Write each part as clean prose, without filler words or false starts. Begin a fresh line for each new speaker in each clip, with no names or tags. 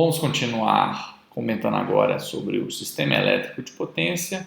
Vamos continuar comentando agora sobre o sistema elétrico de potência.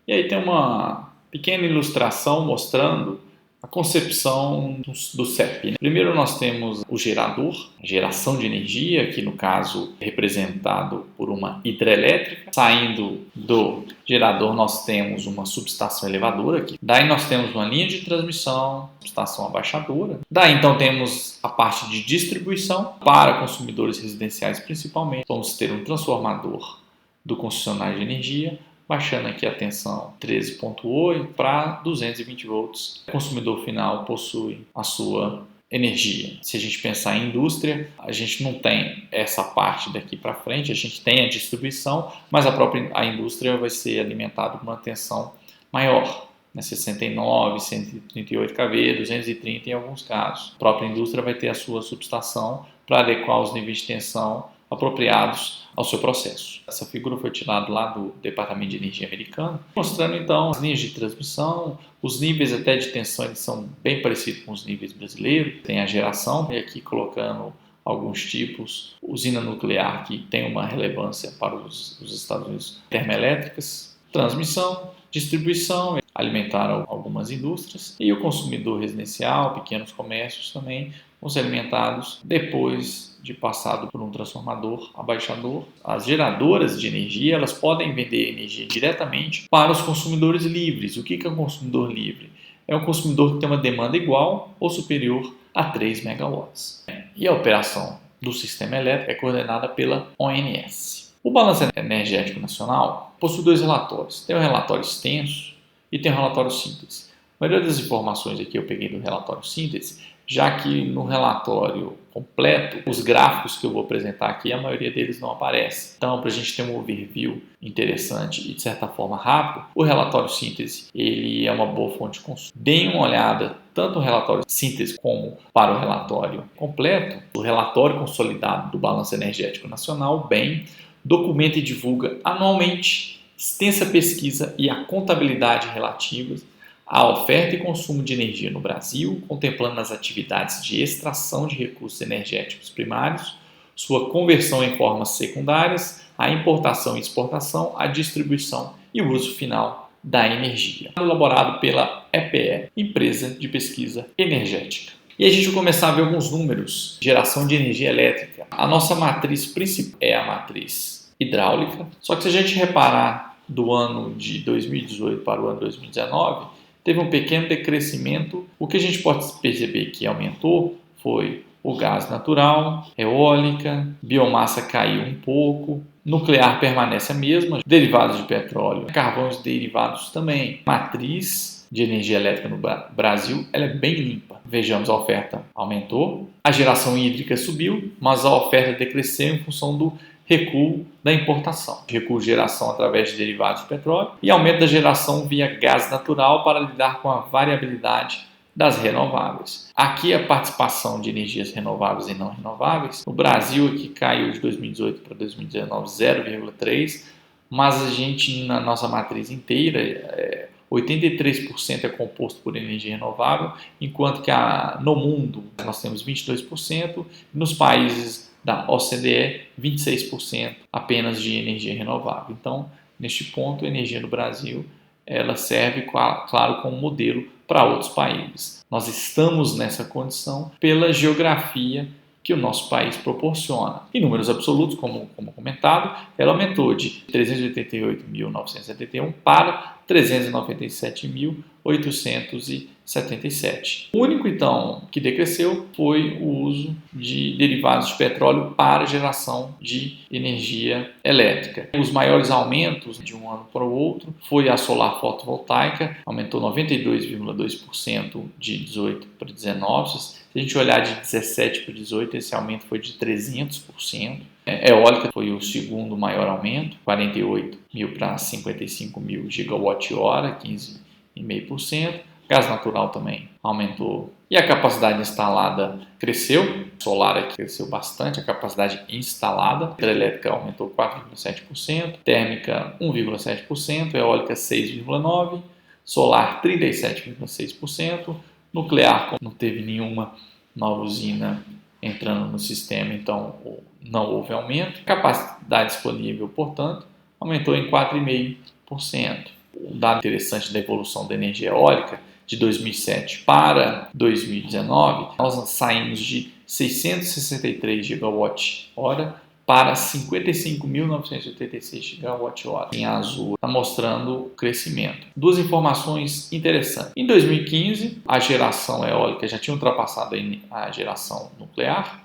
E aí tem uma pequena ilustração mostrando a concepção do CEP. Primeiro nós temos o gerador, a geração de energia, aqui no caso representado por uma hidrelétrica. Saindo do gerador nós temos uma subestação elevadora aqui. Daí nós temos uma linha de transmissão, subestação abaixadora. Daí então temos a parte de distribuição para consumidores residenciais principalmente. Vamos ter um transformador do concessionário de energia, baixando aqui a tensão 13.8 para 220 volts. O consumidor final possui a sua energia. Se a gente pensar em indústria, a gente não tem essa parte daqui para frente, a gente tem a distribuição, mas a indústria vai ser alimentada com uma tensão maior, 69, 138 kV, 230 em alguns casos. A própria indústria vai ter a sua subestação para adequar os níveis de tensão apropriados ao seu processo. Essa figura foi tirada lá do Departamento de Energia americano, mostrando então as linhas de transmissão, os níveis até de tensão eles são bem parecidos com os níveis brasileiros. Tem a geração, e aqui colocando alguns tipos, usina nuclear que tem uma relevância para os Estados Unidos, termoelétricas, transmissão, distribuição, alimentar algumas indústrias, e o consumidor residencial, pequenos comércios também, vão ser alimentados depois de passado por um transformador abaixador. As geradoras de energia elas podem vender energia diretamente para os consumidores livres. O que é um consumidor livre? É um consumidor que tem uma demanda igual ou superior a 3 megawatts. E a operação do sistema elétrico é coordenada pela ONS. O Balanço Energético Nacional possui 2 relatórios. Tem o relatório extenso e tem o relatório síntese. A maioria das informações aqui eu peguei do relatório síntese, já que no relatório completo, os gráficos que eu vou apresentar aqui, a maioria deles não aparece. Então, para a gente ter um overview interessante e de certa forma rápido, o relatório síntese ele é uma boa fonte de consumo. Deem uma olhada tanto no relatório síntese como para o relatório completo. O relatório consolidado do Balanço Energético Nacional, BEN, documenta e divulga anualmente extensa pesquisa e a contabilidade relativas à oferta e consumo de energia no Brasil, contemplando as atividades de extração de recursos energéticos primários, sua conversão em formas secundárias, a importação e exportação, a distribuição e o uso final da energia. Elaborado pela EPE, Empresa de Pesquisa Energética. E a gente vai começar a ver alguns números de geração de energia elétrica. A nossa matriz principal é a matriz hidráulica, só que se a gente reparar do ano de 2018 para o ano 2019, teve um pequeno decrescimento. O que a gente pode perceber que aumentou foi o gás natural, eólica, biomassa caiu um pouco, nuclear permanece a mesma, derivados de petróleo, carvão e derivados também. A matriz de energia elétrica no Brasil ela é bem limpa. Vejamos, a oferta aumentou, a geração hídrica subiu, mas a oferta decresceu em função do recuo da importação, recuo de geração através de derivados de petróleo e aumento da geração via gás natural para lidar com a variabilidade das renováveis. Aqui a participação de energias renováveis e não renováveis, no Brasil aqui caiu de 2018 para 2019 0,3%, mas a gente na nossa matriz inteira 83% é composto por energia renovável, enquanto que no mundo nós temos 22%, nos países da OCDE, 26% apenas de energia renovável. Então, neste ponto, a energia no Brasil ela serve, claro, como modelo para outros países. Nós estamos nessa condição pela geografia que o nosso país proporciona. Em números absolutos, como comentado, ela aumentou de 388.971 para 397.877. O único, então, que decresceu foi o uso de derivados de petróleo para geração de energia elétrica. Os maiores aumentos de um ano para o outro foi a solar fotovoltaica, aumentou 92,2% de 18 para 19. Se a gente olhar de 17 para 18, esse aumento foi de 300%. Eólica foi o segundo maior aumento, 48.000 para 55.000 gigawatt-hora, 15,5%. Gás natural também aumentou. E a capacidade instalada cresceu. Solar aqui cresceu bastante, a capacidade instalada. Hidrelétrica aumentou 4,7%, térmica 1,7%, eólica 6,9%, solar 37,6%, nuclear não teve nenhuma nova usina entrando no sistema, então não houve aumento. A capacidade disponível, portanto, aumentou em 4,5%. Um dado interessante da evolução da energia eólica, de 2007 para 2019, nós saímos de 663 gigawatt-hora para 55.986 gigawatt-hora. Em azul está mostrando o crescimento. Duas informações interessantes. Em 2015, a geração eólica já tinha ultrapassado a geração nuclear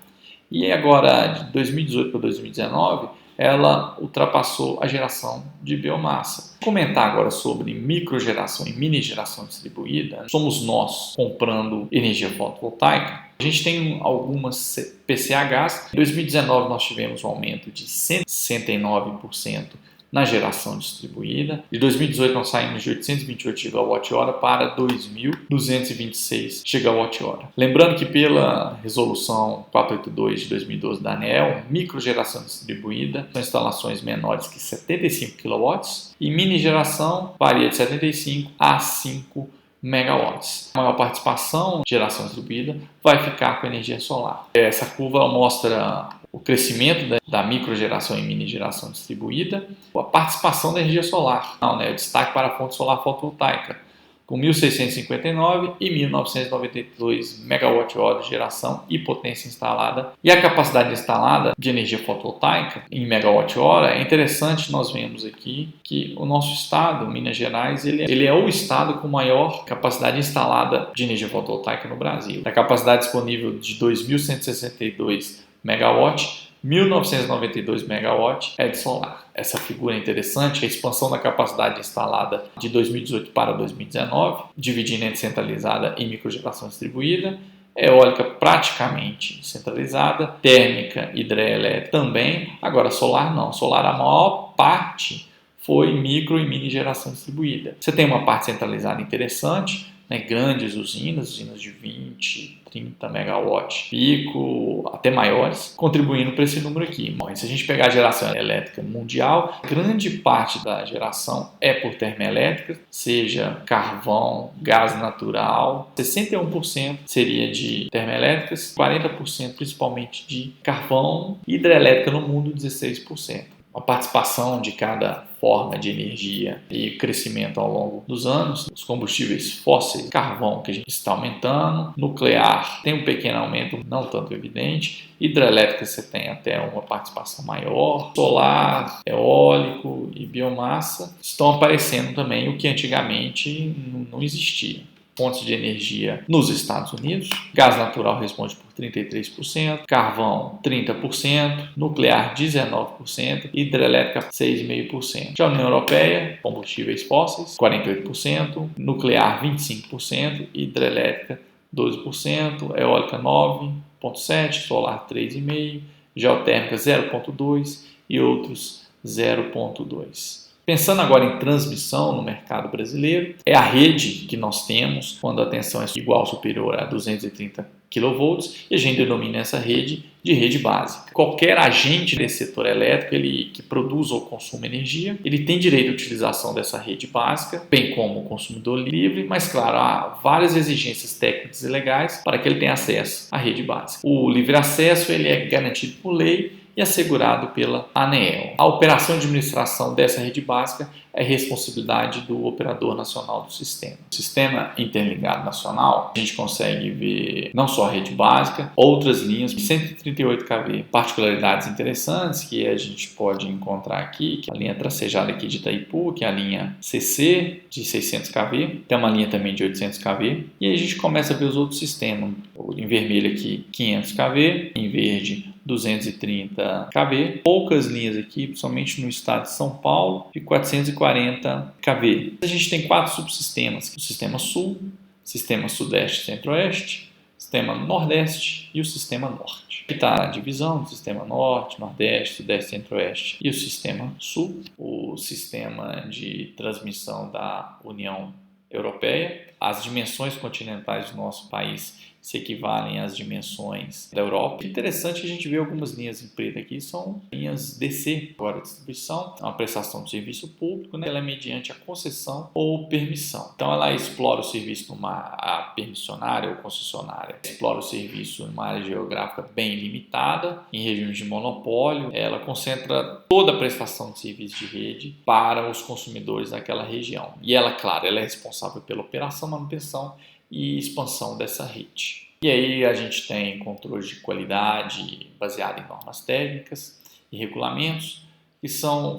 e agora, de 2018 para 2019, ela ultrapassou a geração de biomassa. Vou comentar agora sobre microgeração e mini geração distribuída. Somos nós comprando energia fotovoltaica. A gente tem algumas PCHs. Em 2019 nós tivemos um aumento de 169% na geração distribuída. De 2018 nós saímos de 828 gigawatt-hora para 2.226 gigawatt-hora. Lembrando que pela resolução 482 de 2012 da ANEEL, microgeração distribuída são instalações menores que 75 kW e mini geração varia de 75 a 5 megawatts. A maior participação de geração distribuída vai ficar com energia solar. Essa curva mostra o crescimento da microgeração e mini geração distribuída, a participação da energia solar, o destaque para a fonte solar fotovoltaica, com 1.659 e 1.992 megawatt-hora de geração e potência instalada. E a capacidade instalada de energia fotovoltaica em megawatt-hora, é interessante, nós vemos aqui que o nosso estado, Minas Gerais, ele é o estado com maior capacidade instalada de energia fotovoltaica no Brasil. A capacidade disponível de 2.162 megawatt, 1.992 megawatt é de solar. Essa figura é interessante, a expansão da capacidade instalada de 2018 para 2019, dividindo entre centralizada e microgeração distribuída, eólica praticamente centralizada, térmica, hidrelétrica também, agora solar não, solar a maior parte foi micro e mini geração distribuída. Você tem uma parte centralizada interessante, grandes usinas de 20, 30 megawatt pico, até maiores, contribuindo para esse número aqui. Bom, se a gente pegar a geração elétrica mundial, grande parte da geração é por termoelétrica, seja carvão, gás natural, 61% seria de termoelétricas, 40% principalmente de carvão, hidrelétrica no mundo 16%. A participação de cada forma de energia e crescimento ao longo dos anos, os combustíveis fósseis, carvão que a gente está aumentando, nuclear tem um pequeno aumento, não tanto evidente, hidrelétrica você tem até uma participação maior, solar, eólico e biomassa estão aparecendo também, o que antigamente não existia. Fontes de energia nos Estados Unidos, gás natural responde por 33%, carvão 30%, nuclear 19%, hidrelétrica 6,5%. Já a União Europeia, combustíveis fósseis 48%, nuclear 25%, hidrelétrica 12%, eólica 9,7%, solar 3,5%, geotérmica 0,2% e outros 0,2%. Pensando agora em transmissão no mercado brasileiro, é a rede que nós temos quando a tensão é igual ou superior a 230 kV e a gente denomina essa rede de rede básica. Qualquer agente desse setor elétrico que produz ou consuma energia, ele tem direito à utilização dessa rede básica, bem como o consumidor livre, mas claro, há várias exigências técnicas e legais para que ele tenha acesso à rede básica. O livre acesso ele é garantido por lei e assegurado pela ANEEL. A operação de administração dessa rede básica é responsabilidade do operador nacional do sistema. O sistema interligado nacional, a gente consegue ver não só a rede básica, outras linhas de 138 kV. Particularidades interessantes que a gente pode encontrar aqui, que é a linha tracejada aqui de Itaipu, que é a linha CC de 600 kV, tem uma linha também de 800 kV, e aí a gente começa a ver os outros sistemas. Em vermelho aqui 500 kV, em verde 230 kV, poucas linhas aqui, somente no estado de São Paulo, de 440 kV. A gente tem 4 subsistemas, o sistema Sul, sistema Sudeste e Centro-Oeste, sistema Nordeste e o sistema Norte. Aqui está a divisão do sistema Norte, Nordeste, Sudeste, Centro-Oeste e o sistema Sul, o sistema de transmissão da União Europeia. As dimensões continentais do nosso país se equivalem às dimensões da Europa. Interessante que a gente vê algumas linhas em preto aqui, são linhas DC, agora distribuição, é uma prestação de serviço público, né? Ela é mediante a concessão ou permissão. Então ela explora o serviço numa permissionária ou concessionária, explora o serviço numa área geográfica bem limitada, em regiões de monopólio, ela concentra toda a prestação de serviço de rede para os consumidores daquela região. E ela, claro, ela é responsável pela operação, manutenção e expansão dessa rede. E aí a gente tem controles de qualidade baseado em normas técnicas e regulamentos que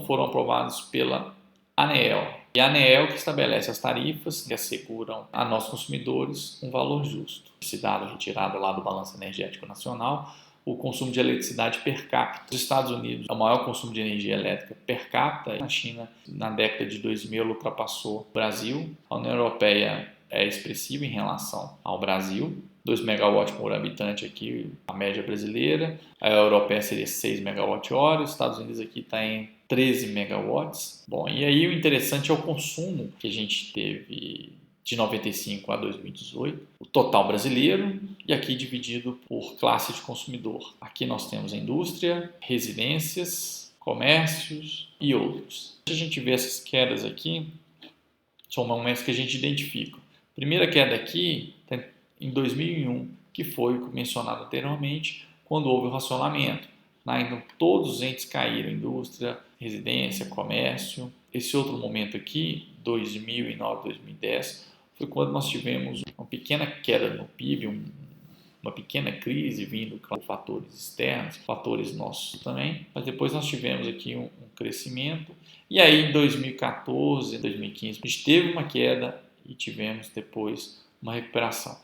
foram aprovados pela ANEEL. E a ANEEL que estabelece as tarifas que asseguram a nós consumidores um valor justo. Esse dado retirado lá do Balanço Energético Nacional, o consumo de eletricidade per capita. Nos Estados Unidos, é o maior consumo de energia elétrica per capita. Na China, na década de 2000, ultrapassou o Brasil. A União Europeia é expressiva em relação ao Brasil. 2 MW por habitante aqui, a média brasileira. A europeia seria 6 MWh. Os Estados Unidos aqui está em 13 MW. Bom, e aí o interessante é o consumo que a gente teve de 95 a 2018, o total brasileiro, e aqui dividido por classe de consumidor. Aqui nós temos a indústria, residências, comércios e outros. A gente vê essas quedas aqui, são momentos que a gente identifica. A primeira queda aqui em 2001, que foi mencionado anteriormente, quando houve o racionamento. Então, todos os entes caíram, indústria, residência, comércio. Esse outro momento aqui, 2009, 2010, foi quando nós tivemos uma pequena queda no PIB, uma pequena crise vindo com fatores externos, fatores nossos também, mas depois nós tivemos aqui um crescimento. E aí, em 2014, 2015, a gente teve uma queda e tivemos depois uma recuperação.